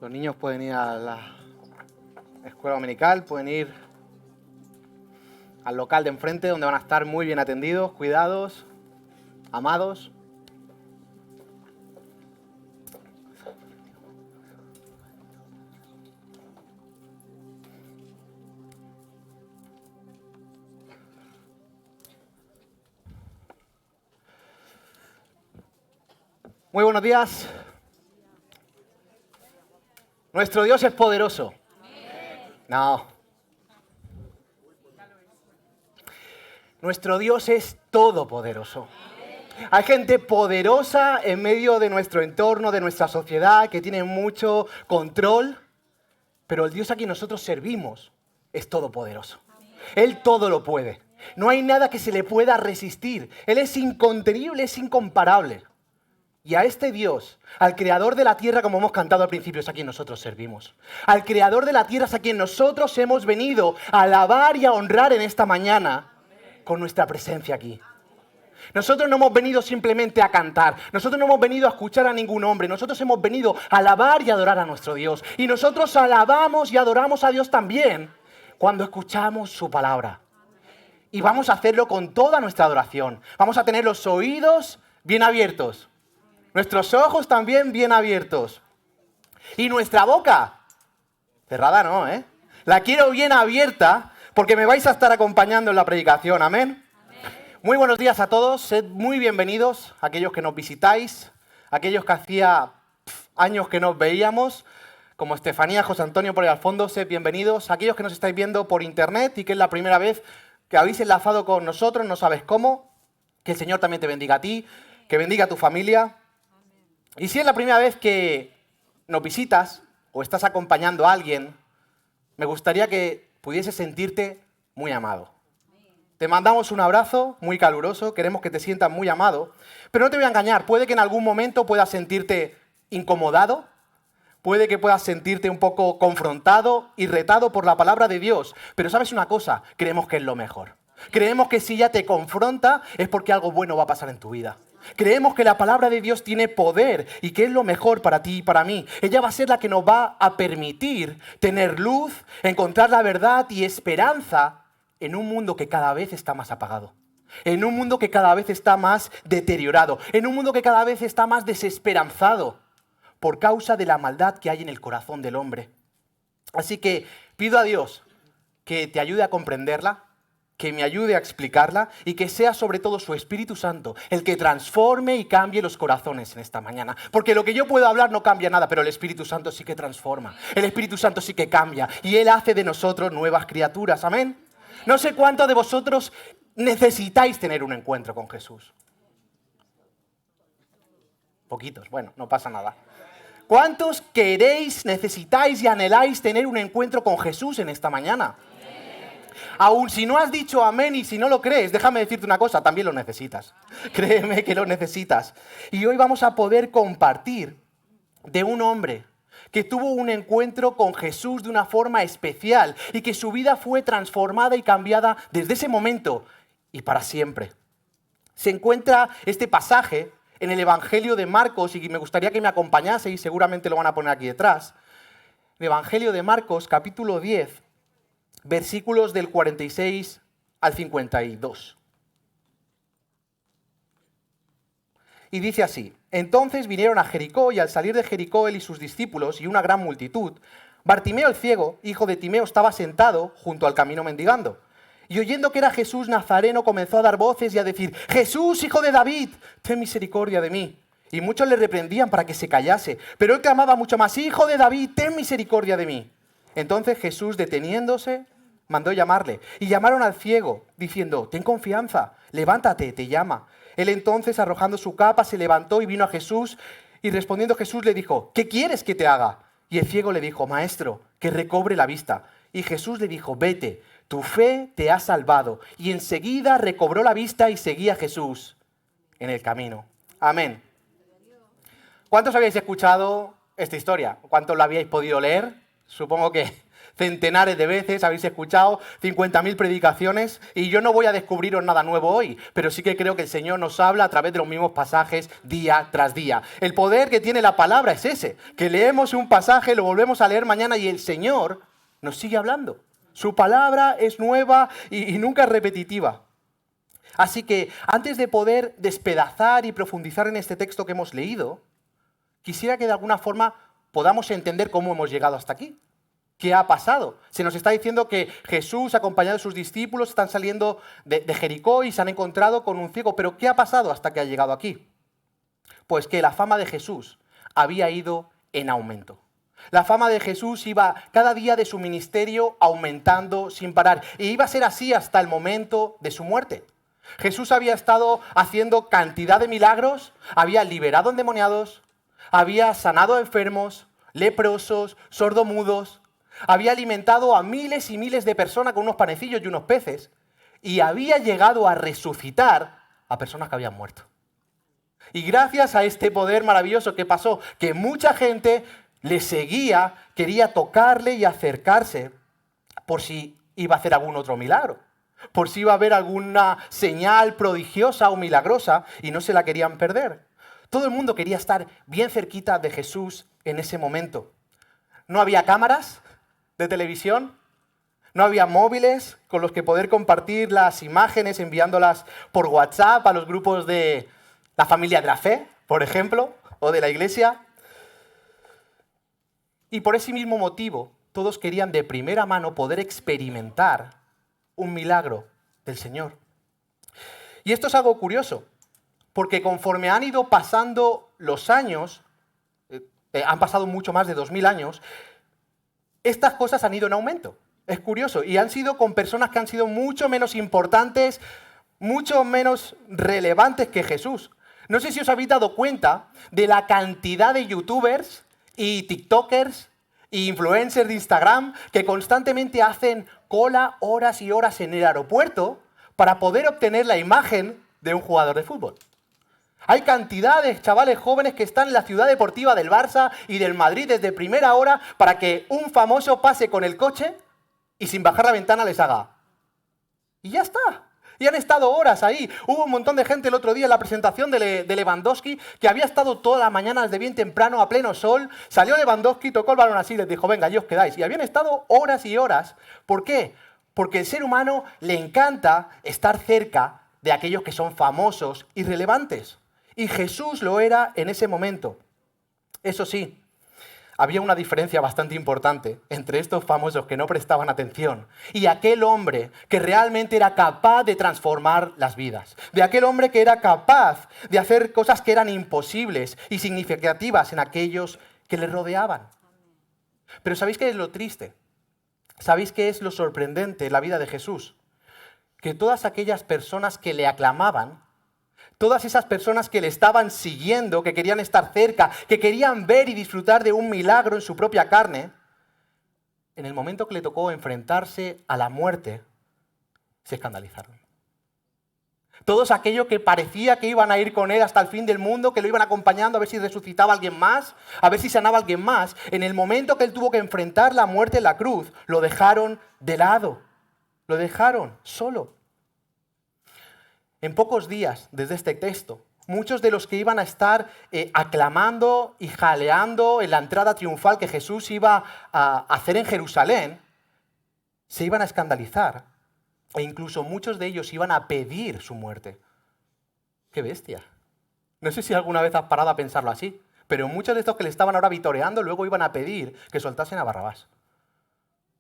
Los niños pueden ir a la escuela dominical, pueden ir al local de enfrente donde van a estar muy bien atendidos, cuidados, amados. Muy buenos días. Nuestro Dios es poderoso. No. Nuestro Dios es todopoderoso. Hay gente poderosa en medio de nuestro entorno, de nuestra sociedad, que tiene mucho control, pero el Dios a quien nosotros servimos es todopoderoso. Él todo lo puede. No hay nada que se le pueda resistir. Él es incontenible, es incomparable. Y a este Dios, al creador de la tierra, como hemos cantado al principio, es a quien nosotros servimos. Al creador de la tierra es a quien nosotros hemos venido a alabar y a honrar en esta mañana con nuestra presencia aquí. Nosotros no hemos venido simplemente a cantar, nosotros no hemos venido a escuchar a ningún hombre, nosotros hemos venido a alabar y adorar a nuestro Dios. Y nosotros alabamos y adoramos a Dios también cuando escuchamos su palabra. Y vamos a hacerlo con toda nuestra adoración. Vamos a tener los oídos bien abiertos. Nuestros ojos también bien abiertos. Y nuestra boca, cerrada no, ¿eh? La quiero bien abierta porque me vais a estar acompañando en la predicación, ¿amén? Muy buenos días a todos, sed muy bienvenidos, aquellos que nos visitáis, aquellos que hacía años que nos veíamos, como Estefanía, José Antonio por ahí al fondo, sed bienvenidos. Aquellos que nos estáis viendo por internet y que es la primera vez que habéis enlazado con nosotros, no sabes cómo, que el Señor también te bendiga a ti, que bendiga a tu familia. Y si es la primera vez que nos visitas o estás acompañando a alguien, me gustaría que pudieses sentirte muy amado. Te mandamos un abrazo muy caluroso, queremos que te sientas muy amado, pero no te voy a engañar, puede que en algún momento puedas sentirte incomodado, puede que puedas sentirte un poco confrontado y retado por la palabra de Dios, pero ¿sabes una cosa? Creemos que es lo mejor. Creemos que si ella te confronta es porque algo bueno va a pasar en tu vida. Creemos que la palabra de Dios tiene poder y que es lo mejor para ti y para mí. Ella va a ser la que nos va a permitir tener luz, encontrar la verdad y esperanza en un mundo que cada vez está más apagado. En un mundo que cada vez está más deteriorado. En un mundo que cada vez está más desesperanzado por causa de la maldad que hay en el corazón del hombre. Así que pido a Dios que te ayude a comprenderla, que me ayude a explicarla y que sea sobre todo su Espíritu Santo el que transforme y cambie los corazones en esta mañana. Porque lo que yo puedo hablar no cambia nada, pero el Espíritu Santo sí que transforma. El Espíritu Santo sí que cambia y Él hace de nosotros nuevas criaturas. ¿Amén? No sé cuántos de vosotros necesitáis tener un encuentro con Jesús. Poquitos, bueno, no pasa nada. ¿Cuántos queréis, necesitáis y anheláis tener un encuentro con Jesús en esta mañana? Aún si no has dicho amén y si no lo crees, déjame decirte una cosa, también lo necesitas. Créeme que lo necesitas. Y hoy vamos a poder compartir de un hombre que tuvo un encuentro con Jesús de una forma especial y que su vida fue transformada y cambiada desde ese momento y para siempre. Se encuentra este pasaje en el Evangelio de Marcos y me gustaría que me acompañase y seguramente lo van a poner aquí detrás. El Evangelio de Marcos, capítulo 10. Versículos del 46 al 52. Y dice así: Entonces vinieron a Jericó, y al salir de Jericó él y sus discípulos y una gran multitud, Bartimeo el ciego, hijo de Timeo, estaba sentado junto al camino mendigando. Y oyendo que era Jesús Nazareno, comenzó a dar voces y a decir: Jesús, hijo de David, ten misericordia de mí. Y muchos le reprendían para que se callase, pero él clamaba mucho más: Hijo de David, ten misericordia de mí. Entonces Jesús, deteniéndose, mandó llamarle. Y llamaron al ciego, diciendo: Ten confianza, levántate, te llama. Él entonces, arrojando su capa, se levantó y vino a Jesús. Y respondiendo Jesús le dijo: ¿Qué quieres que te haga? Y el ciego le dijo: Maestro, que recobre la vista. Y Jesús le dijo: Vete, tu fe te ha salvado. Y enseguida recobró la vista y seguía a Jesús en el camino. Amén. ¿Cuántos habéis escuchado esta historia? ¿Cuántos la habíais podido leer? Supongo que centenares de veces, habéis escuchado 50.000 predicaciones y yo no voy a descubriros nada nuevo hoy, pero sí que creo que el Señor nos habla a través de los mismos pasajes día tras día. El poder que tiene la palabra es ese, que leemos un pasaje, lo volvemos a leer mañana y el Señor nos sigue hablando. Su palabra es nueva y nunca es repetitiva. Así que antes de poder despedazar y profundizar en este texto que hemos leído, quisiera que de alguna forma podamos entender cómo hemos llegado hasta aquí. ¿Qué ha pasado? Se nos está diciendo que Jesús, acompañado de sus discípulos, están saliendo de Jericó y se han encontrado con un ciego. ¿Pero qué ha pasado hasta que ha llegado aquí? Pues que la fama de Jesús había ido en aumento. La fama de Jesús iba cada día de su ministerio aumentando sin parar. Y iba a ser así hasta el momento de su muerte. Jesús había estado haciendo cantidad de milagros, había liberado endemoniados, había sanado a enfermos, leprosos, sordomudos, había alimentado a miles y miles de personas con unos panecillos y unos peces y había llegado a resucitar a personas que habían muerto. Y gracias a este poder maravilloso que pasó, que mucha gente le seguía, quería tocarle y acercarse por si iba a hacer algún otro milagro, por si iba a haber alguna señal prodigiosa o milagrosa y no se la querían perder. Todo el mundo quería estar bien cerquita de Jesús en ese momento. No había cámaras de televisión, no había móviles con los que poder compartir las imágenes enviándolas por WhatsApp a los grupos de la familia de la fe, por ejemplo, o de la iglesia. Y por ese mismo motivo, todos querían de primera mano poder experimentar un milagro del Señor. Y esto es algo curioso, porque conforme han ido pasando los años, han pasado mucho más de 2000 años, estas cosas han ido en aumento. Es curioso. Y han sido con personas que han sido mucho menos importantes, mucho menos relevantes que Jesús. No sé si os habéis dado cuenta de la cantidad de youtubers y tiktokers e influencers de Instagram que constantemente hacen cola horas y horas en el aeropuerto para poder obtener la imagen de un jugador de fútbol. Hay cantidad de chavales jóvenes que están en la ciudad deportiva del Barça y del Madrid desde primera hora para que un famoso pase con el coche y sin bajar la ventana les haga. Y ya está. Y han estado horas ahí. Hubo un montón de gente el otro día en la presentación de Lewandowski que había estado toda la mañana desde bien temprano a pleno sol. Salió Lewandowski, tocó el balón así y les dijo, venga, ya os quedáis. Y habían estado horas y horas. ¿Por qué? Porque el ser humano le encanta estar cerca de aquellos que son famosos y relevantes. Y Jesús lo era en ese momento. Eso sí, había una diferencia bastante importante entre estos famosos que no prestaban atención y aquel hombre que realmente era capaz de transformar las vidas. De aquel hombre que era capaz de hacer cosas que eran imposibles y significativas en aquellos que le rodeaban. Pero ¿sabéis qué es lo triste? ¿Sabéis qué es lo sorprendente en la vida de Jesús? Que todas aquellas personas que le aclamaban, todas esas personas que le estaban siguiendo, que querían estar cerca, que querían ver y disfrutar de un milagro en su propia carne, en el momento que le tocó enfrentarse a la muerte, se escandalizaron. Todos aquellos que parecía que iban a ir con él hasta el fin del mundo, que lo iban acompañando a ver si resucitaba a alguien más, a ver si sanaba a alguien más, en el momento que él tuvo que enfrentar la muerte en la cruz, lo dejaron de lado, lo dejaron solo. En pocos días, desde este texto, muchos de los que iban a estar aclamando y jaleando en la entrada triunfal que Jesús iba a hacer en Jerusalén, se iban a escandalizar e incluso muchos de ellos iban a pedir su muerte. ¡Qué bestia! No sé si alguna vez has parado a pensarlo así, pero muchos de estos que le estaban ahora vitoreando luego iban a pedir que soltasen a Barrabás.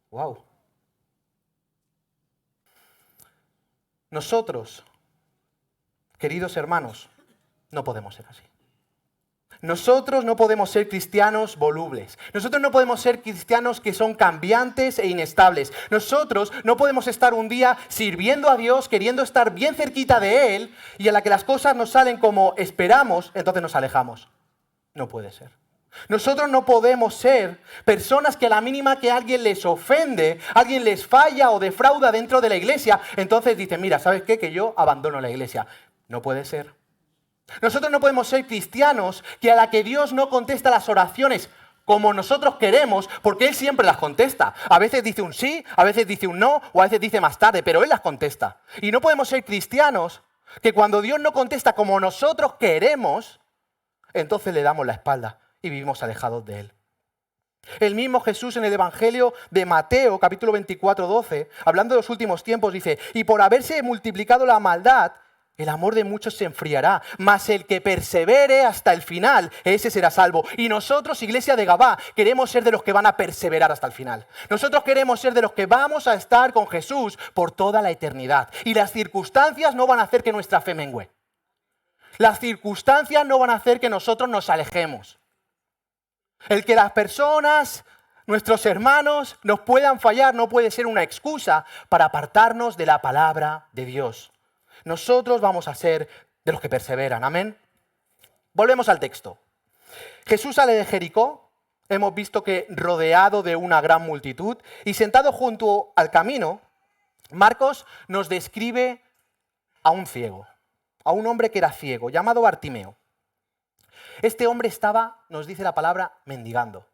¡Wow! Nosotros, queridos hermanos, no podemos ser así. Nosotros no podemos ser cristianos volubles. Nosotros no podemos ser cristianos que son cambiantes e inestables. Nosotros no podemos estar un día sirviendo a Dios, queriendo estar bien cerquita de Él, y a la que las cosas nos salen como esperamos, entonces nos alejamos. No puede ser. Nosotros no podemos ser personas que a la mínima que alguien les ofende, alguien les falla o defrauda dentro de la iglesia, entonces dicen, mira, ¿sabes qué? Que yo abandono la iglesia. No puede ser. Nosotros no podemos ser cristianos que a la que Dios no contesta las oraciones como nosotros queremos, porque Él siempre las contesta. A veces dice un sí, a veces dice un no, o a veces dice más tarde, pero Él las contesta. Y no podemos ser cristianos que cuando Dios no contesta como nosotros queremos, entonces le damos la espalda y vivimos alejados de Él. El mismo Jesús en el Evangelio de Mateo, capítulo 24, 12, hablando de los últimos tiempos, dice, y por haberse multiplicado la maldad, el amor de muchos se enfriará, mas el que persevere hasta el final, ese será salvo. Y nosotros, Iglesia de Gabá, queremos ser de los que van a perseverar hasta el final. Nosotros queremos ser de los que vamos a estar con Jesús por toda la eternidad. Y las circunstancias no van a hacer que nuestra fe mengüe. Las circunstancias no van a hacer que nosotros nos alejemos. El que las personas, nuestros hermanos, nos puedan fallar no puede ser una excusa para apartarnos de la palabra de Dios. Nosotros vamos a ser de los que perseveran. Amén. Volvemos al texto. Jesús sale de Jericó. Hemos visto que rodeado de una gran multitud y sentado junto al camino, Marcos nos describe a un ciego, a un hombre que era ciego, llamado Bartimeo. Este hombre estaba, nos dice la palabra, mendigando.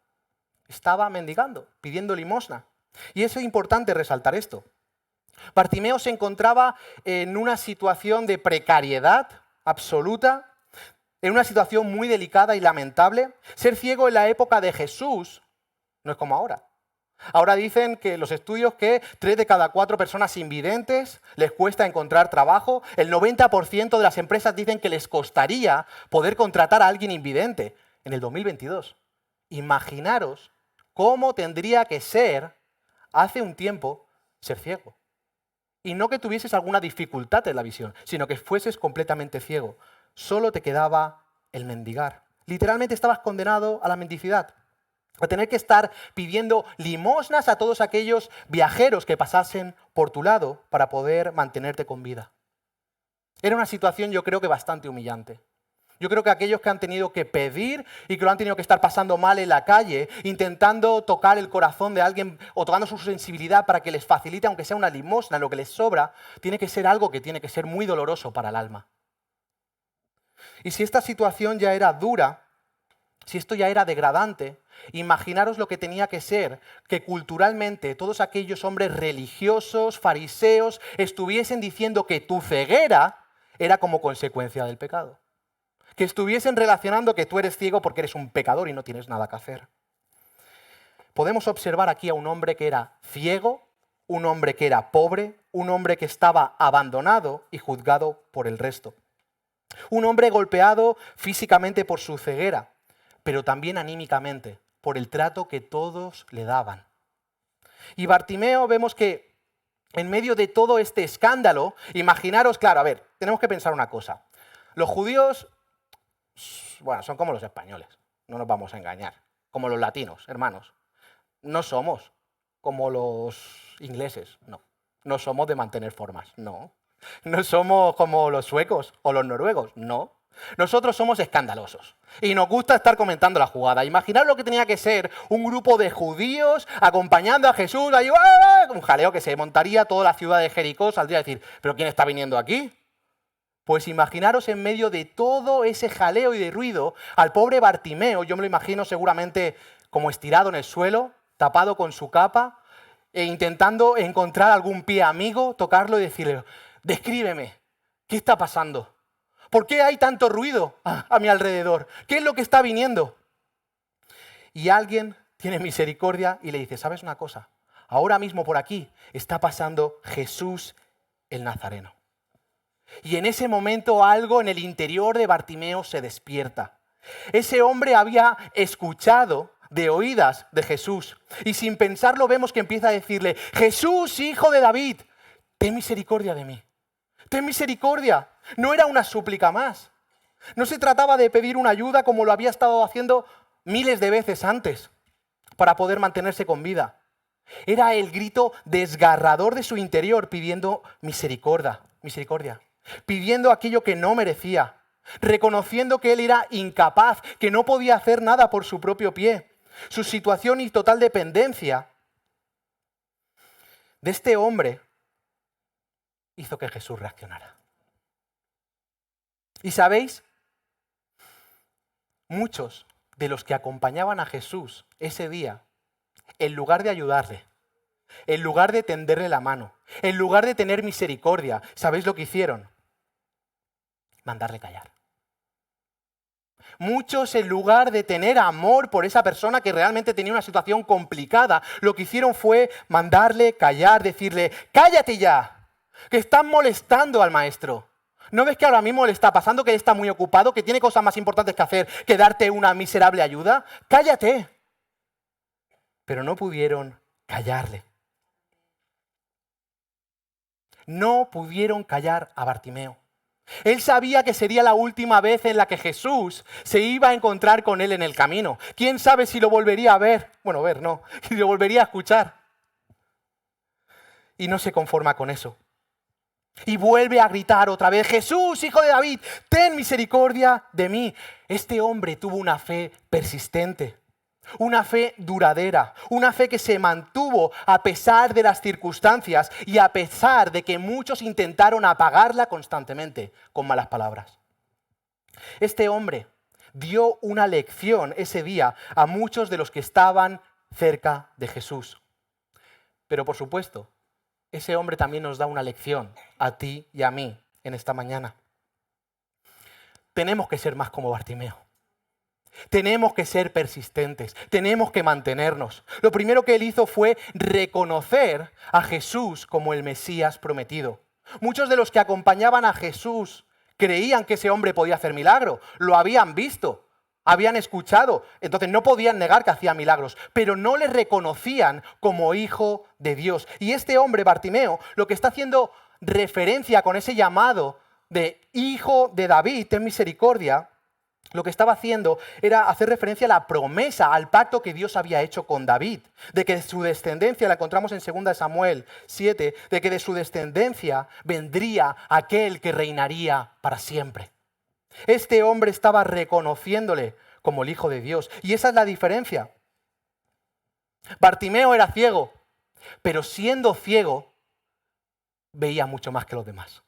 Estaba mendigando, pidiendo limosna. Y es importante resaltar esto. Bartimeo se encontraba en una situación de precariedad absoluta, en una situación muy delicada y lamentable. Ser ciego en la época de Jesús no es como ahora. Ahora dicen que los estudios que 3 de cada 4 personas invidentes les cuesta encontrar trabajo. El 90% de las empresas dicen que les costaría poder contratar a alguien invidente en el 2022. Imaginaros cómo tendría que ser hace un tiempo ser ciego. Y no que tuvieses alguna dificultad en la visión, sino que fueses completamente ciego. Solo te quedaba el mendigar. Literalmente estabas condenado a la mendicidad, a tener que estar pidiendo limosnas a todos aquellos viajeros que pasasen por tu lado para poder mantenerte con vida. Era una situación, yo creo que bastante humillante. Yo creo que aquellos que han tenido que pedir y que lo han tenido que estar pasando mal en la calle, intentando tocar el corazón de alguien o tocando su sensibilidad para que les facilite, aunque sea una limosna, lo que les sobra, tiene que ser algo que tiene que ser muy doloroso para el alma. Y si esta situación ya era dura, si esto ya era degradante, imaginaros lo que tenía que ser que culturalmente todos aquellos hombres religiosos, fariseos, estuviesen diciendo que tu ceguera era como consecuencia del pecado. Que estuviesen relacionando que tú eres ciego porque eres un pecador y no tienes nada que hacer. Podemos observar aquí a un hombre que era ciego, un hombre que era pobre, un hombre que estaba abandonado y juzgado por el resto. Un hombre golpeado físicamente por su ceguera, pero también anímicamente, por el trato que todos le daban. Y Bartimeo vemos que en medio de todo este escándalo, imaginaros, claro, a ver, tenemos que pensar una cosa. Los judíos, bueno, son como los españoles, no nos vamos a engañar, como los latinos, hermanos. No somos como los ingleses, no. No somos de mantener formas, no. No somos como los suecos o los noruegos, no. Nosotros somos escandalosos y nos gusta estar comentando la jugada. Imaginad lo que tenía que ser un grupo de judíos acompañando a Jesús, ahí, un jaleo que se montaría toda la ciudad de Jericó, saldría a decir, ¿pero quién está viniendo aquí? Pues imaginaros en medio de todo ese jaleo y de ruido al pobre Bartimeo, yo me lo imagino seguramente como estirado en el suelo, tapado con su capa, e intentando encontrar algún pie amigo, tocarlo y decirle, descríbeme, ¿qué está pasando? ¿Por qué hay tanto ruido a mi alrededor? ¿Qué es lo que está viniendo? Y alguien tiene misericordia y le dice, ¿sabes una cosa? Ahora mismo por aquí está pasando Jesús el Nazareno. Y en ese momento algo en el interior de Bartimeo se despierta. Ese hombre había escuchado de oídas de Jesús y sin pensarlo vemos que empieza a decirle, Jesús, hijo de David, ten misericordia de mí. Ten misericordia. No era una súplica más. No se trataba de pedir una ayuda como lo había estado haciendo miles de veces antes para poder mantenerse con vida. Era el grito desgarrador de su interior pidiendo misericordia, pidiendo aquello que no merecía, reconociendo que él era incapaz, que no podía hacer nada por su propio pie. Su situación y total dependencia de este hombre hizo que Jesús reaccionara. Y sabéis, muchos de los que acompañaban a Jesús ese día, en lugar de ayudarle, en lugar de tenderle la mano, en lugar de tener misericordia, ¿sabéis lo que hicieron? Mandarle callar. Muchos, en lugar de tener amor por esa persona que realmente tenía una situación complicada, lo que hicieron fue mandarle callar, decirle, cállate ya, que están molestando al maestro. ¿No ves que ahora mismo le está pasando, que él está muy ocupado, que tiene cosas más importantes que hacer que darte una miserable ayuda? Cállate. Pero no pudieron callarle. No pudieron callar a Bartimeo. Él sabía que sería la última vez en la que Jesús se iba a encontrar con él en el camino. ¿Quién sabe si lo volvería a ver? Bueno, ver no, si lo volvería a escuchar. Y no se conforma con eso. Y vuelve a gritar otra vez, Jesús, hijo de David, ten misericordia de mí. Este hombre tuvo una fe persistente, una fe duradera, una fe que se mantuvo a pesar de las circunstancias y a pesar de que muchos intentaron apagarla constantemente con malas palabras. Este hombre dio una lección ese día a muchos de los que estaban cerca de Jesús. Pero por supuesto, ese hombre también nos da una lección a ti y a mí en esta mañana. Tenemos que ser más como Bartimeo. Tenemos que ser persistentes, tenemos que mantenernos. Lo primero que él hizo fue reconocer a Jesús como el Mesías prometido. Muchos de los que acompañaban a Jesús creían que ese hombre podía hacer milagro, lo habían visto, habían escuchado, entonces no podían negar que hacía milagros, pero no le reconocían como hijo de Dios. Y este hombre, Bartimeo, lo que está haciendo referencia con ese llamado de hijo de David, ten misericordia, lo que estaba haciendo era hacer referencia a la promesa, al pacto que Dios había hecho con David, de que de su descendencia, la encontramos en 2 Samuel 7, de que de su descendencia vendría aquel que reinaría para siempre. Este hombre estaba reconociéndole como el Hijo de Dios, y esa es la diferencia. Bartimeo era ciego, pero siendo ciego, veía mucho más que los demás.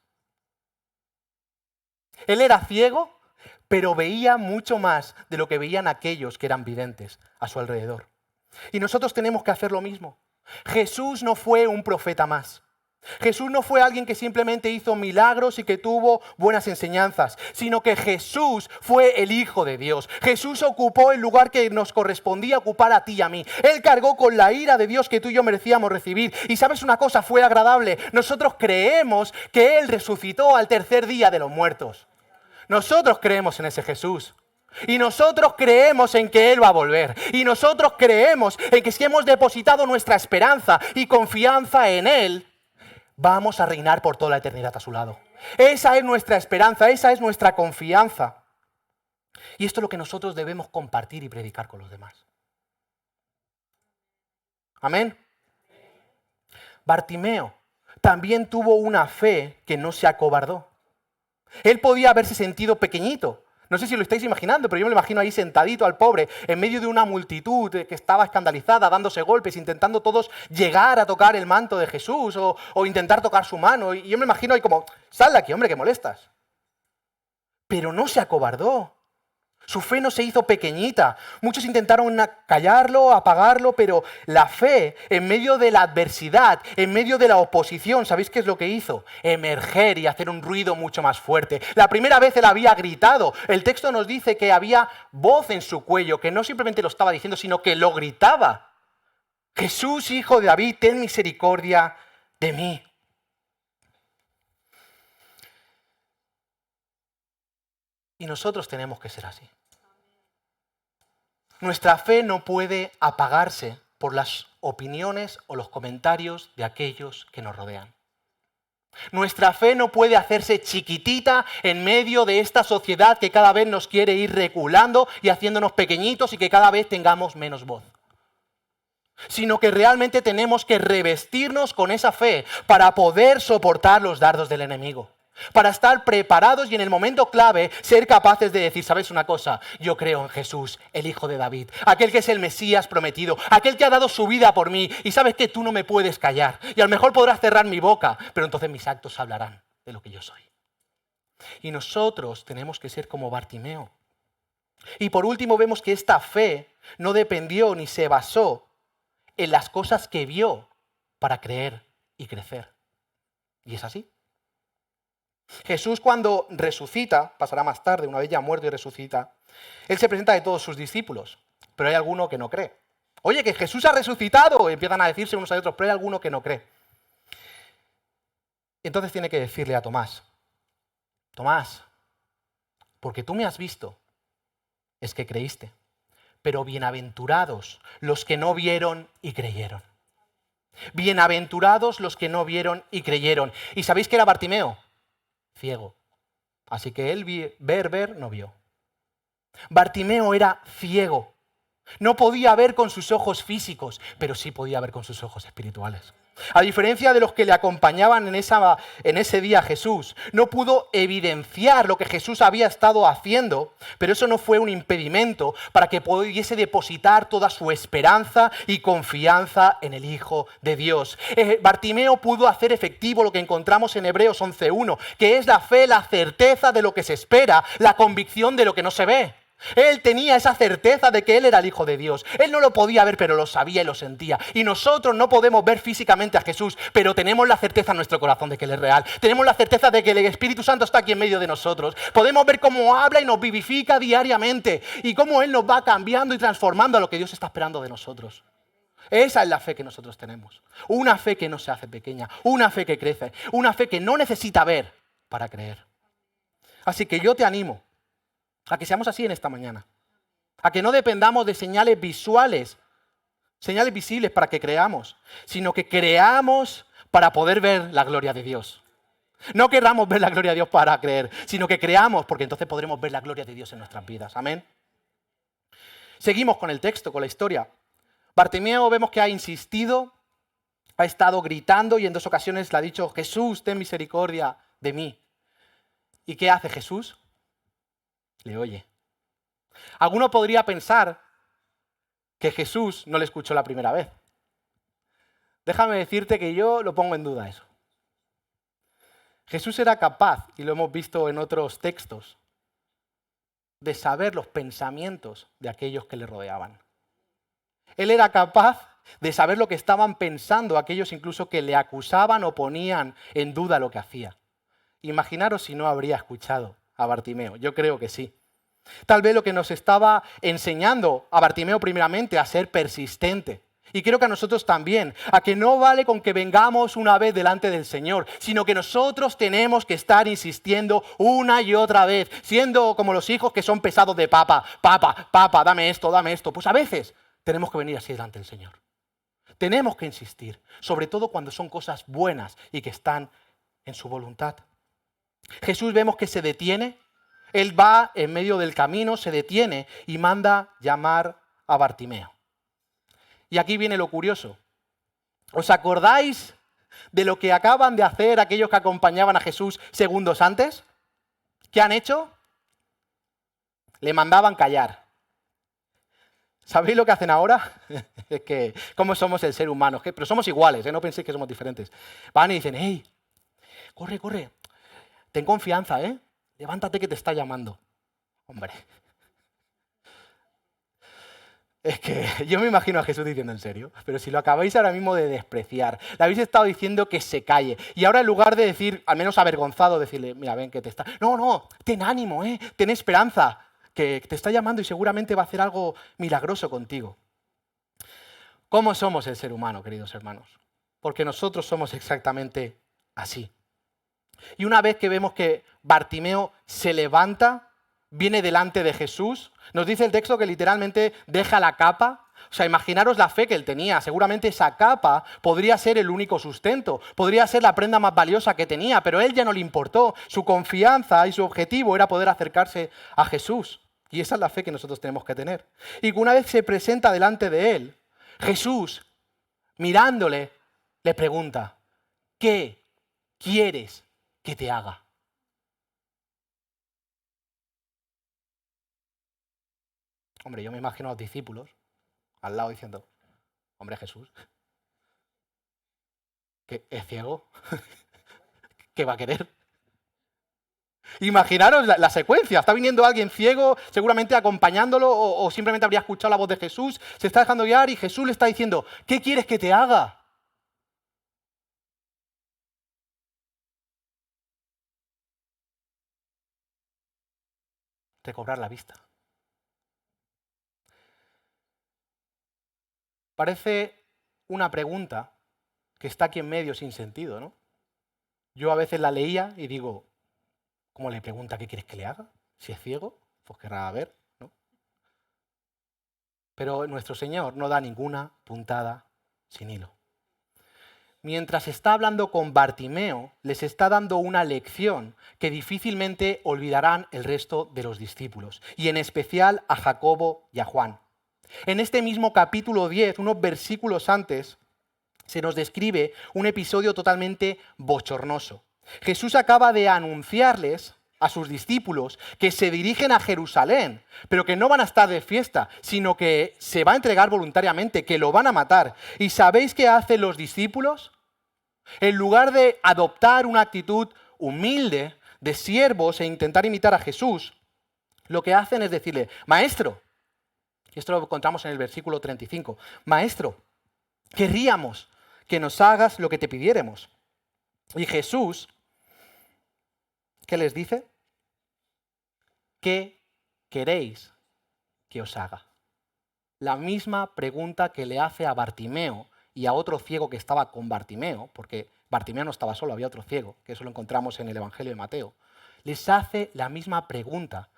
Él era ciego, pero veía mucho más de lo que veían aquellos que eran videntes a su alrededor. Y nosotros tenemos que hacer lo mismo. Jesús no fue un profeta más. Jesús no fue alguien que simplemente hizo milagros y que tuvo buenas enseñanzas, sino que Jesús fue el Hijo de Dios. Jesús ocupó el lugar que nos correspondía ocupar a ti y a mí. Él cargó con la ira de Dios que tú y yo merecíamos recibir. Y sabes una cosa, fue agradable. Nosotros creemos que Él resucitó al tercer día de los muertos. Nosotros creemos en ese Jesús. Y nosotros creemos en que Él va a volver. Y nosotros creemos en que si hemos depositado nuestra esperanza y confianza en Él, vamos a reinar por toda la eternidad a su lado. Esa es nuestra esperanza, esa es nuestra confianza. Y esto es lo que nosotros debemos compartir y predicar con los demás. Amén. Bartimeo también tuvo una fe que no se acobardó. Él podía haberse sentido pequeñito. No sé si lo estáis imaginando, pero yo me lo imagino ahí sentadito al pobre, en medio de una multitud que estaba escandalizada, dándose golpes, intentando todos llegar a tocar el manto de Jesús o intentar tocar su mano. Y yo me imagino ahí como, sal de aquí, hombre, que molestas. Pero no se acobardó. Su fe no se hizo pequeñita. Muchos intentaron callarlo, apagarlo, pero la fe, en medio de la adversidad, en medio de la oposición, ¿sabéis qué es lo que hizo? Emerger y hacer un ruido mucho más fuerte. La primera vez él había gritado. El texto nos dice que había voz en su cuello, que no simplemente lo estaba diciendo, sino que lo gritaba. Jesús, hijo de David, ten misericordia de mí. Y nosotros tenemos que ser así. Nuestra fe no puede apagarse por las opiniones o los comentarios de aquellos que nos rodean. Nuestra fe no puede hacerse chiquitita en medio de esta sociedad que cada vez nos quiere ir reculando y haciéndonos pequeñitos y que cada vez tengamos menos voz. Sino que realmente tenemos que revestirnos con esa fe para poder soportar los dardos del enemigo. Para estar preparados y en el momento clave ser capaces de decir, ¿sabes una cosa? Yo creo en Jesús, el Hijo de David, aquel que es el Mesías prometido, aquel que ha dado su vida por mí. Y sabes que tú no me puedes callar. Y a lo mejor podrás cerrar mi boca, pero entonces mis actos hablarán de lo que yo soy. Y nosotros tenemos que ser como Bartimeo. Y por último vemos que esta fe no dependió ni se basó en las cosas que vio para creer y crecer. Y es así. Jesús cuando resucita, pasará más tarde, una vez ya muerto y resucita, Él se presenta a todos sus discípulos, pero hay alguno que no cree. Oye, que Jesús ha resucitado, empiezan a decirse unos a otros, pero hay alguno que no cree. Entonces tiene que decirle a Tomás, Tomás, porque tú me has visto, es que creíste, pero bienaventurados los que no vieron y creyeron. Bienaventurados los que no vieron y creyeron. ¿Y sabéis qué era Bartimeo? Ciego. Así que él ver, no vio. Bartimeo era ciego. No podía ver con sus ojos físicos, pero sí podía ver con sus ojos espirituales. A diferencia de los que le acompañaban en ese día a Jesús, no pudo evidenciar lo que Jesús había estado haciendo, pero eso no fue un impedimento para que pudiese depositar toda su esperanza y confianza en el Hijo de Dios. Bartimeo pudo hacer efectivo lo que encontramos en Hebreos 11:1, que es la fe, la certeza de lo que se espera, la convicción de lo que no se ve. Él tenía esa certeza de que Él era el Hijo de Dios. Él no lo podía ver, pero lo sabía y lo sentía. Y nosotros no podemos ver físicamente a Jesús, pero tenemos la certeza en nuestro corazón de que Él es real. Tenemos la certeza de que el Espíritu Santo está aquí en medio de nosotros. Podemos ver cómo habla y nos vivifica diariamente y cómo Él nos va cambiando y transformando a lo que Dios está esperando de nosotros. Esa es la fe que nosotros tenemos. Una fe que no se hace pequeña, una fe que crece, una fe que no necesita ver para creer. Así que yo te animo a que seamos así en esta mañana. A que no dependamos de señales visuales, señales visibles para que creamos, sino que creamos para poder ver la gloria de Dios. No querramos ver la gloria de Dios para creer, sino que creamos porque entonces podremos ver la gloria de Dios en nuestras vidas. Amén. Seguimos con el texto, con la historia. Bartimeo vemos que ha insistido, ha estado gritando y en 2 ocasiones le ha dicho, Jesús, ten misericordia de mí. ¿Y qué hace Jesús? Le oye. Alguno podría pensar que Jesús no le escuchó la primera vez. Déjame decirte que yo lo pongo en duda eso. Jesús era capaz, y lo hemos visto en otros textos, de saber los pensamientos de aquellos que le rodeaban. Él era capaz de saber lo que estaban pensando aquellos incluso que le acusaban o ponían en duda lo que hacía. Imaginaros si no habría escuchado a Bartimeo. Yo creo que sí. Tal vez lo que nos estaba enseñando a Bartimeo primeramente a ser persistente. Y creo que a nosotros también, a que no vale con que vengamos una vez delante del Señor, sino que nosotros tenemos que estar insistiendo una y otra vez, siendo como los hijos que son pesados de papa, dame esto, dame esto. Pues a veces tenemos que venir así delante del Señor. Tenemos que insistir, sobre todo cuando son cosas buenas y que están en su voluntad. Jesús vemos que se detiene. Él va en medio del camino, se detiene y manda llamar a Bartimeo. Y aquí viene lo curioso. ¿Os acordáis de lo que acaban de hacer aquellos que acompañaban a Jesús segundos antes? ¿Qué han hecho? Le mandaban callar. ¿Sabéis lo que hacen ahora? Es que, ¿cómo somos el ser humano? Pero somos iguales, no penséis que somos diferentes. Van y dicen, hey, corre, ten confianza, levántate que te está llamando. Hombre, es que yo me imagino a Jesús diciendo en serio, pero si lo acabáis ahora mismo de despreciar, le habéis estado diciendo que se calle. Y ahora en lugar de decir, al menos avergonzado, decirle, mira, ven que te está... No, ten ánimo, ten esperanza, que te está llamando y seguramente va a hacer algo milagroso contigo. ¿Cómo somos el ser humano, queridos hermanos? Porque nosotros somos exactamente así. Y una vez que vemos que Bartimeo se levanta, viene delante de Jesús, nos dice el texto que literalmente deja la capa. O sea, imaginaros la fe que él tenía. Seguramente esa capa podría ser el único sustento, podría ser la prenda más valiosa que tenía, pero a él ya no le importó. Su confianza y su objetivo era poder acercarse a Jesús. Y esa es la fe que nosotros tenemos que tener. Y que una vez se presenta delante de él, Jesús, mirándole, le pregunta, ¿qué quieres que te haga? Hombre, yo me imagino a los discípulos al lado diciendo, hombre Jesús, ¿que es ciego? ¿Qué va a querer? Imaginaros la secuencia. Está viniendo alguien ciego, seguramente acompañándolo, o simplemente habría escuchado la voz de Jesús. Se está dejando guiar y Jesús le está diciendo, ¿qué quieres que te haga? Recobrar la vista. Parece una pregunta que está aquí en medio sin sentido, ¿no? Yo a veces la leía y digo, ¿cómo le pregunta qué quieres que le haga? Si es ciego, pues querrá ver, ¿no? Pero nuestro Señor no da ninguna puntada sin hilo. Mientras está hablando con Bartimeo, les está dando una lección que difícilmente olvidarán el resto de los discípulos, y en especial a Jacobo y a Juan. En este mismo capítulo 10, unos versículos antes, se nos describe un episodio totalmente bochornoso. Jesús acaba de anunciarles a sus discípulos que se dirigen a Jerusalén, pero que no van a estar de fiesta, sino que se va a entregar voluntariamente, que lo van a matar. ¿Y sabéis qué hacen los discípulos? En lugar de adoptar una actitud humilde de siervos e intentar imitar a Jesús, lo que hacen es decirle, Maestro, y esto lo encontramos en el versículo 35, Maestro, querríamos que nos hagas lo que te pidiéremos. Y Jesús, ¿qué les dice? ¿Qué queréis que os haga? La misma pregunta que le hace a Bartimeo y a otro ciego que estaba con Bartimeo, porque Bartimeo no estaba solo, había otro ciego, que eso lo encontramos en el Evangelio de Mateo. Les hace la misma pregunta.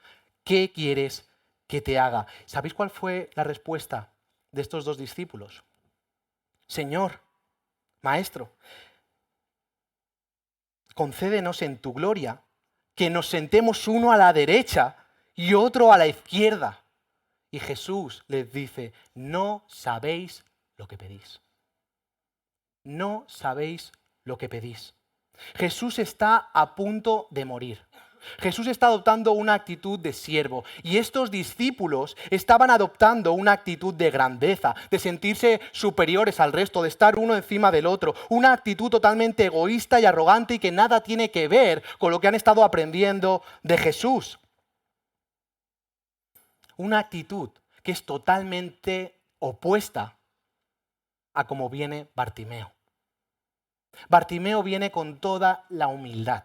¿Qué quieres que te haga? ¿Sabéis cuál fue la respuesta de estos dos discípulos? Señor, Maestro, concédenos en tu gloria que nos sentemos uno a la derecha y otro a la izquierda. Y Jesús les dice, no sabéis lo que pedís. No sabéis lo que pedís. Jesús está a punto de morir. Jesús está adoptando una actitud de siervo y estos discípulos estaban adoptando una actitud de grandeza, de sentirse superiores al resto, de estar uno encima del otro, una actitud totalmente egoísta y arrogante y que nada tiene que ver con lo que han estado aprendiendo de Jesús. Una actitud que es totalmente opuesta a cómo viene Bartimeo. Bartimeo viene con toda la humildad,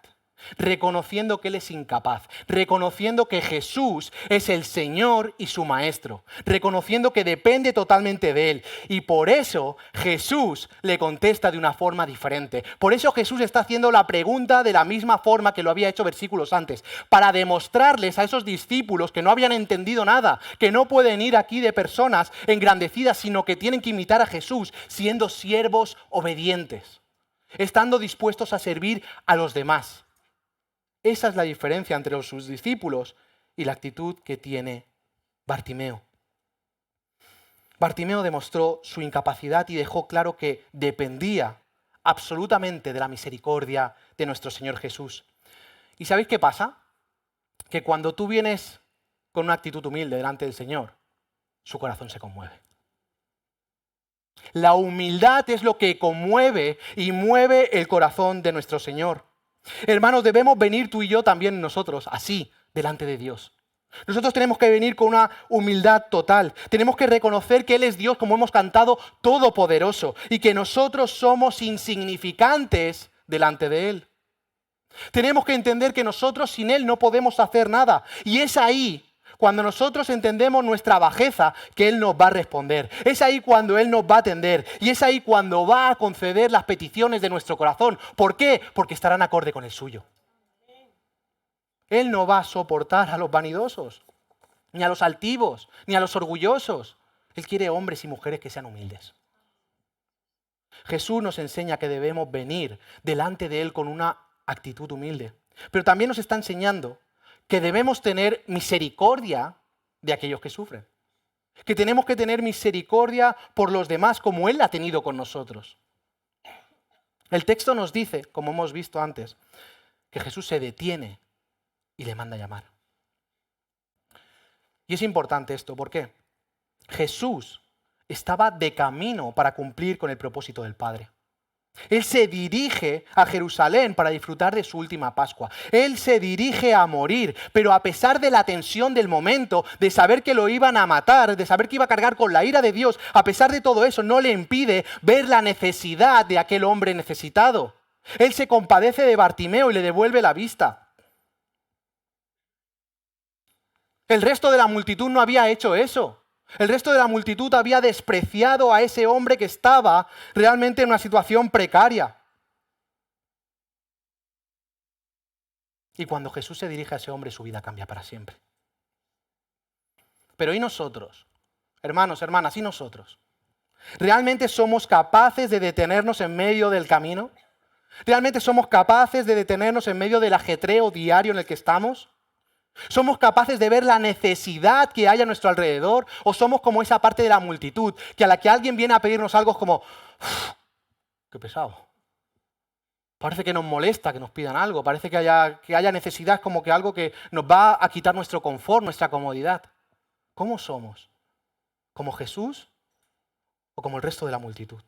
reconociendo que él es incapaz, reconociendo que Jesús es el Señor y su Maestro, reconociendo que depende totalmente de él. Y por eso Jesús le contesta de una forma diferente. Por eso Jesús está haciendo la pregunta de la misma forma que lo había hecho versículos antes, para demostrarles a esos discípulos que no habían entendido nada, que no pueden ir aquí de personas engrandecidas, sino que tienen que imitar a Jesús siendo siervos obedientes, estando dispuestos a servir a los demás. Esa es la diferencia entre sus discípulos y la actitud que tiene Bartimeo. Bartimeo demostró su incapacidad y dejó claro que dependía absolutamente de la misericordia de nuestro Señor Jesús. ¿Y sabéis qué pasa? Que cuando tú vienes con una actitud humilde delante del Señor, su corazón se conmueve. La humildad es lo que conmueve y mueve el corazón de nuestro Señor. Hermanos, debemos venir tú y yo también nosotros, así, delante de Dios. Nosotros tenemos que venir con una humildad total. Tenemos que reconocer que Él es Dios, como hemos cantado, todopoderoso, y que nosotros somos insignificantes delante de Él. Tenemos que entender que nosotros sin Él no podemos hacer nada. Y es ahí, cuando nosotros entendemos nuestra bajeza, que Él nos va a responder. Es ahí cuando Él nos va a atender. Y es ahí cuando va a conceder las peticiones de nuestro corazón. ¿Por qué? Porque estarán acorde con el suyo. Él no va a soportar a los vanidosos, ni a los altivos, ni a los orgullosos. Él quiere hombres y mujeres que sean humildes. Jesús nos enseña que debemos venir delante de Él con una actitud humilde. Pero también nos está enseñando que debemos tener misericordia de aquellos que sufren. Que tenemos que tener misericordia por los demás como Él la ha tenido con nosotros. El texto nos dice, como hemos visto antes, que Jesús se detiene y le manda a llamar. Y es importante esto, ¿por qué? Jesús estaba de camino para cumplir con el propósito del Padre. Él se dirige a Jerusalén para disfrutar de su última Pascua. Él se dirige a morir, pero a pesar de la tensión del momento, de saber que lo iban a matar, de saber que iba a cargar con la ira de Dios, a pesar de todo eso, no le impide ver la necesidad de aquel hombre necesitado. Él se compadece de Bartimeo y le devuelve la vista. El resto de la multitud no había hecho eso. El resto de la multitud había despreciado a ese hombre que estaba realmente en una situación precaria. Y cuando Jesús se dirige a ese hombre, su vida cambia para siempre. Pero ¿y nosotros? Hermanos, hermanas, ¿y nosotros? ¿Realmente somos capaces de detenernos en medio del camino? ¿Realmente somos capaces de detenernos en medio del ajetreo diario en el que estamos? ¿Somos capaces de ver la necesidad que hay a nuestro alrededor? ¿O somos como esa parte de la multitud que a la que alguien viene a pedirnos algo es como, qué pesado? Parece que nos molesta que nos pidan algo, parece que haya necesidad como que algo que nos va a quitar nuestro confort, nuestra comodidad. ¿Cómo somos? ¿Como Jesús o como el resto de la multitud?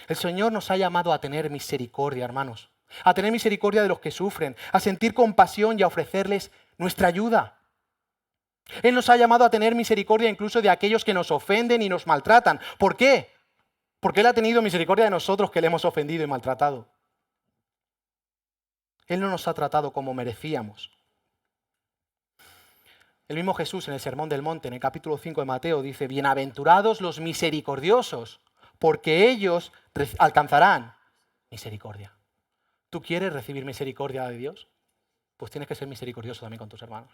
El Señor nos ha llamado a tener misericordia, hermanos, a tener misericordia de los que sufren, a sentir compasión y a ofrecerles nuestra ayuda. Él nos ha llamado a tener misericordia incluso de aquellos que nos ofenden y nos maltratan. ¿Por qué? Porque Él ha tenido misericordia de nosotros que le hemos ofendido y maltratado. Él no nos ha tratado como merecíamos. El mismo Jesús en el Sermón del Monte, en el capítulo 5 de Mateo, dice, bienaventurados los misericordiosos, porque ellos alcanzarán misericordia. ¿Tú quieres recibir misericordia de Dios? Pues tienes que ser misericordioso también con tus hermanos.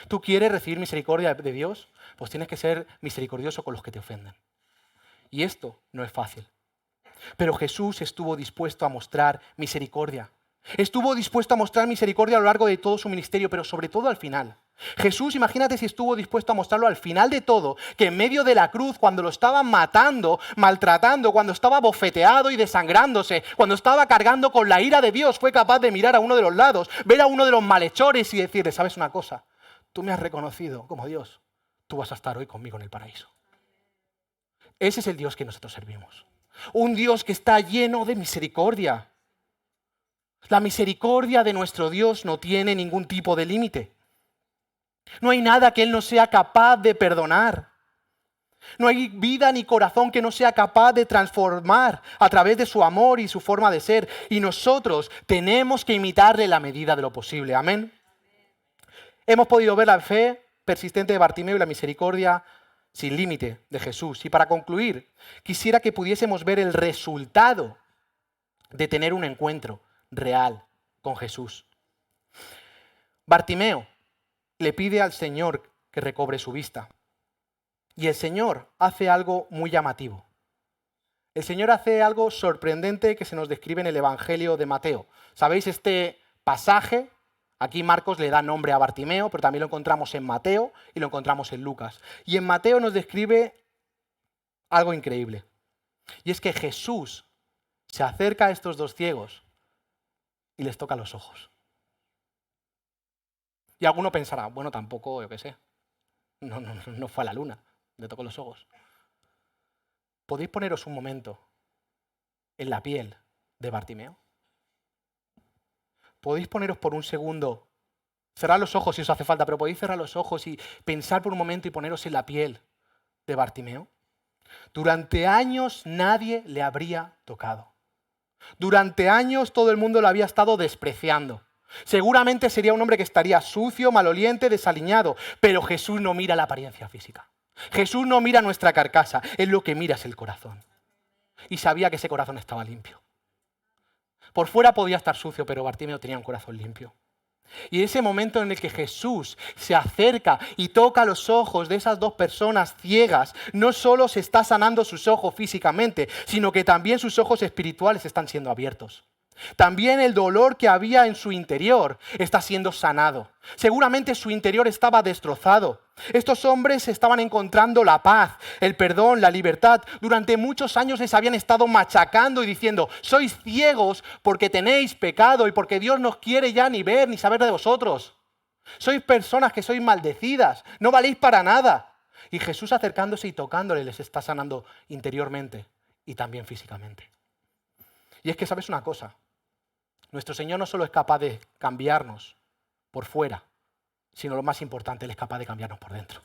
¿Tú quieres recibir misericordia de Dios? Pues tienes que ser misericordioso con los que te ofenden. Y esto no es fácil. Pero Jesús estuvo dispuesto a mostrar misericordia. Estuvo dispuesto a mostrar misericordia a lo largo de todo su ministerio, pero sobre todo al final. Jesús, imagínate si estuvo dispuesto a mostrarlo al final de todo, que en medio de la cruz, cuando lo estaban matando, maltratando, cuando estaba bofeteado y desangrándose, cuando estaba cargando con la ira de Dios, fue capaz de mirar a uno de los lados, ver a uno de los malhechores y decirle, ¿sabes una cosa? Tú me has reconocido como Dios, tú vas a estar hoy conmigo en el paraíso. Ese es el Dios que nosotros servimos. Un Dios que está lleno de misericordia. La misericordia de nuestro Dios no tiene ningún tipo de límite. No hay nada que Él no sea capaz de perdonar. No hay vida ni corazón que no sea capaz de transformar a través de su amor y su forma de ser. Y nosotros tenemos que imitarle la medida de lo posible. Amén. Hemos podido ver la fe persistente de Bartimeo y la misericordia sin límite de Jesús. Y para concluir, quisiera que pudiésemos ver el resultado de tener un encuentro real con Jesús. Bartimeo le pide al Señor que recobre su vista. Y el Señor hace algo muy llamativo. El Señor hace algo sorprendente que se nos describe en el Evangelio de Mateo. ¿Sabéis este pasaje? Aquí Marcos le da nombre a Bartimeo, pero también lo encontramos en Mateo y lo encontramos en Lucas. Y en Mateo nos describe algo increíble. Y es que Jesús se acerca a estos dos ciegos y les toca los ojos. Y alguno pensará, bueno, tampoco, yo qué sé, no fue a la luna, le tocó los ojos. ¿Podéis poneros un momento en la piel de Bartimeo? ¿Podéis poneros por un segundo, cerrar los ojos si os hace falta, pero podéis cerrar los ojos y pensar por un momento y poneros en la piel de Bartimeo? Durante años nadie le habría tocado. Durante años todo el mundo lo había estado despreciando. Seguramente sería un hombre que estaría sucio, maloliente, desaliñado, pero Jesús no mira la apariencia física. Jesús no mira nuestra carcasa, Él lo que mira es el corazón. Y sabía que ese corazón estaba limpio. Por fuera podía estar sucio, pero Bartimeo tenía un corazón limpio. Y ese momento en el que Jesús se acerca y toca los ojos de esas dos personas ciegas, no solo se está sanando sus ojos físicamente, sino que también sus ojos espirituales están siendo abiertos. También el dolor que había en su interior está siendo sanado. Seguramente su interior estaba destrozado. Estos hombres estaban encontrando la paz, el perdón, la libertad. Durante muchos años les habían estado machacando y diciendo, sois ciegos porque tenéis pecado y porque Dios no quiere ya ni ver ni saber de vosotros. Sois personas que sois maldecidas, no valéis para nada. Y Jesús acercándose y tocándole les está sanando interiormente y también físicamente. Y es que, ¿sabes una cosa? Nuestro Señor no solo es capaz de cambiarnos por fuera, sino lo más importante, Él es capaz de cambiarnos por dentro.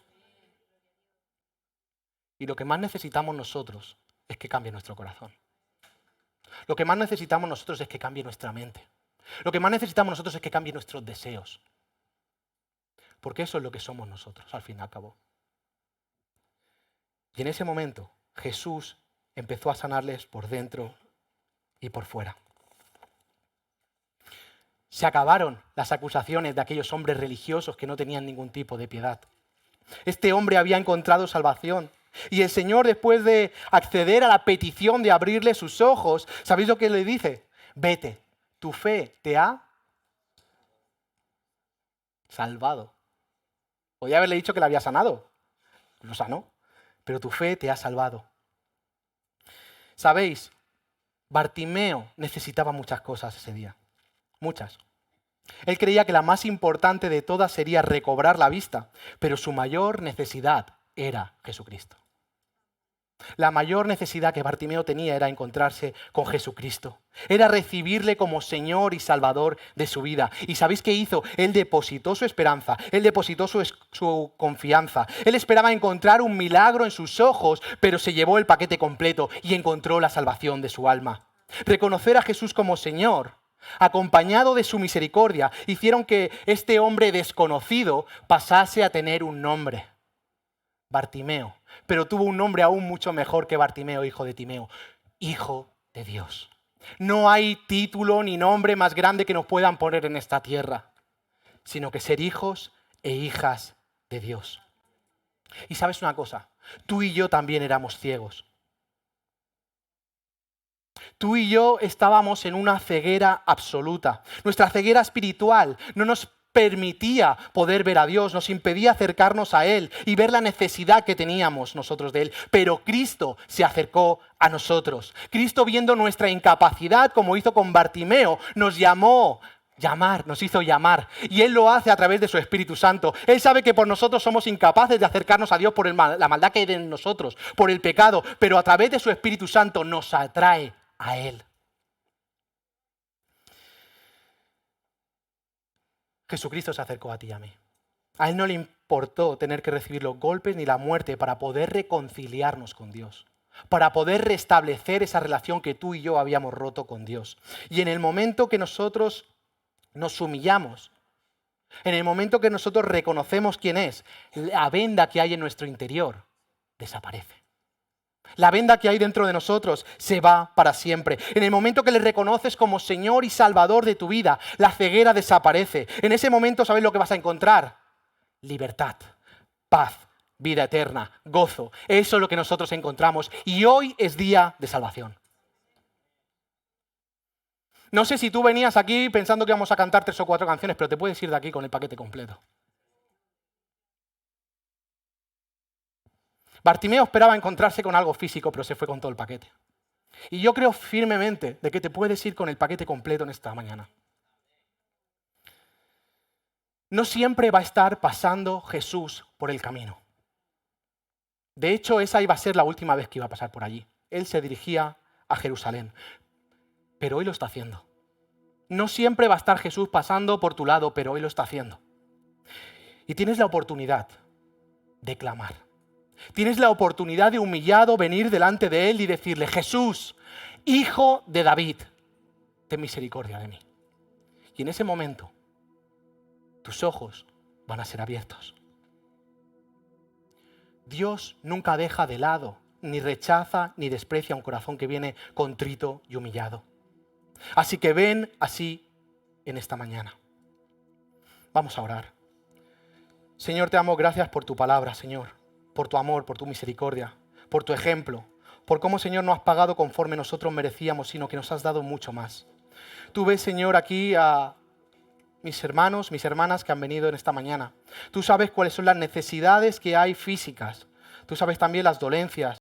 Y lo que más necesitamos nosotros es que cambie nuestro corazón. Lo que más necesitamos nosotros es que cambie nuestra mente. Lo que más necesitamos nosotros es que cambie nuestros deseos. Porque eso es lo que somos nosotros, al fin y al cabo. Y en ese momento, Jesús empezó a sanarles por dentro y por fuera. Se acabaron las acusaciones de aquellos hombres religiosos que no tenían ningún tipo de piedad. Este hombre había encontrado salvación. Y el Señor, después de acceder a la petición de abrirle sus ojos, ¿sabéis lo que le dice? Vete, tu fe te ha salvado. Podía haberle dicho que le había sanado. Lo sanó. Pero tu fe te ha salvado. ¿Sabéis? Bartimeo necesitaba muchas cosas ese día. Muchas. Él creía que la más importante de todas sería recobrar la vista, pero su mayor necesidad era Jesucristo. La mayor necesidad que Bartimeo tenía era encontrarse con Jesucristo. Era recibirle como Señor y Salvador de su vida. ¿Y sabéis qué hizo? Él depositó su esperanza, él depositó su confianza. Él esperaba encontrar un milagro en sus ojos, pero se llevó el paquete completo y encontró la salvación de su alma. Reconocer a Jesús como Señor, acompañado de su misericordia, hicieron que este hombre desconocido pasase a tener un nombre. Bartimeo, pero tuvo un nombre aún mucho mejor que Bartimeo, hijo de Timeo, Hijo de Dios. No hay título ni nombre más grande que nos puedan poner en esta tierra, sino que ser hijos e hijas de Dios. Y sabes una cosa, tú y yo también éramos ciegos. Tú y yo estábamos en una ceguera absoluta. Nuestra ceguera espiritual no nos permitía poder ver a Dios, nos impedía acercarnos a Él y ver la necesidad que teníamos nosotros de Él. Pero Cristo se acercó a nosotros. Cristo, viendo nuestra incapacidad, como hizo con Bartimeo, nos nos hizo llamar. Y Él lo hace a través de su Espíritu Santo. Él sabe que por nosotros somos incapaces de acercarnos a Dios por la maldad que hay en nosotros, por el pecado, pero a través de su Espíritu Santo nos atrae a Él. Jesucristo se acercó a ti y a mí. A Él no le importó tener que recibir los golpes ni la muerte para poder reconciliarnos con Dios, para poder restablecer esa relación que tú y yo habíamos roto con Dios. Y en el momento que nosotros nos humillamos, en el momento que nosotros reconocemos quién es, la venda que hay en nuestro interior desaparece. La venda que hay dentro de nosotros se va para siempre. En el momento que le reconoces como Señor y Salvador de tu vida, la ceguera desaparece. En ese momento, ¿sabes lo que vas a encontrar? Libertad, paz, vida eterna, gozo. Eso es lo que nosotros encontramos. Y hoy es día de salvación. No sé si tú venías aquí pensando que íbamos a cantar 3 o 4 canciones, pero te puedes ir de aquí con el paquete completo. Bartimeo esperaba encontrarse con algo físico, pero se fue con todo el paquete. Y yo creo firmemente de que te puedes ir con el paquete completo en esta mañana. No siempre va a estar pasando Jesús por el camino. De hecho, esa iba a ser la última vez que iba a pasar por allí. Él se dirigía a Jerusalén, pero hoy lo está haciendo. No siempre va a estar Jesús pasando por tu lado, pero hoy lo está haciendo. Y tienes la oportunidad de clamar. Tienes la oportunidad de humillado venir delante de Él y decirle: Jesús, Hijo de David, ten misericordia de mí. Y en ese momento, tus ojos van a ser abiertos. Dios nunca deja de lado, ni rechaza, ni desprecia un corazón que viene contrito y humillado. Así que ven así en esta mañana. Vamos a orar. Señor, te amo, gracias por tu palabra, Señor. Por tu amor, por tu misericordia, por tu ejemplo, por cómo, Señor, no has pagado conforme nosotros merecíamos, sino que nos has dado mucho más. Tú ves, Señor, aquí a mis hermanos, mis hermanas que han venido en esta mañana. Tú sabes cuáles son las necesidades que hay físicas. Tú sabes también las dolencias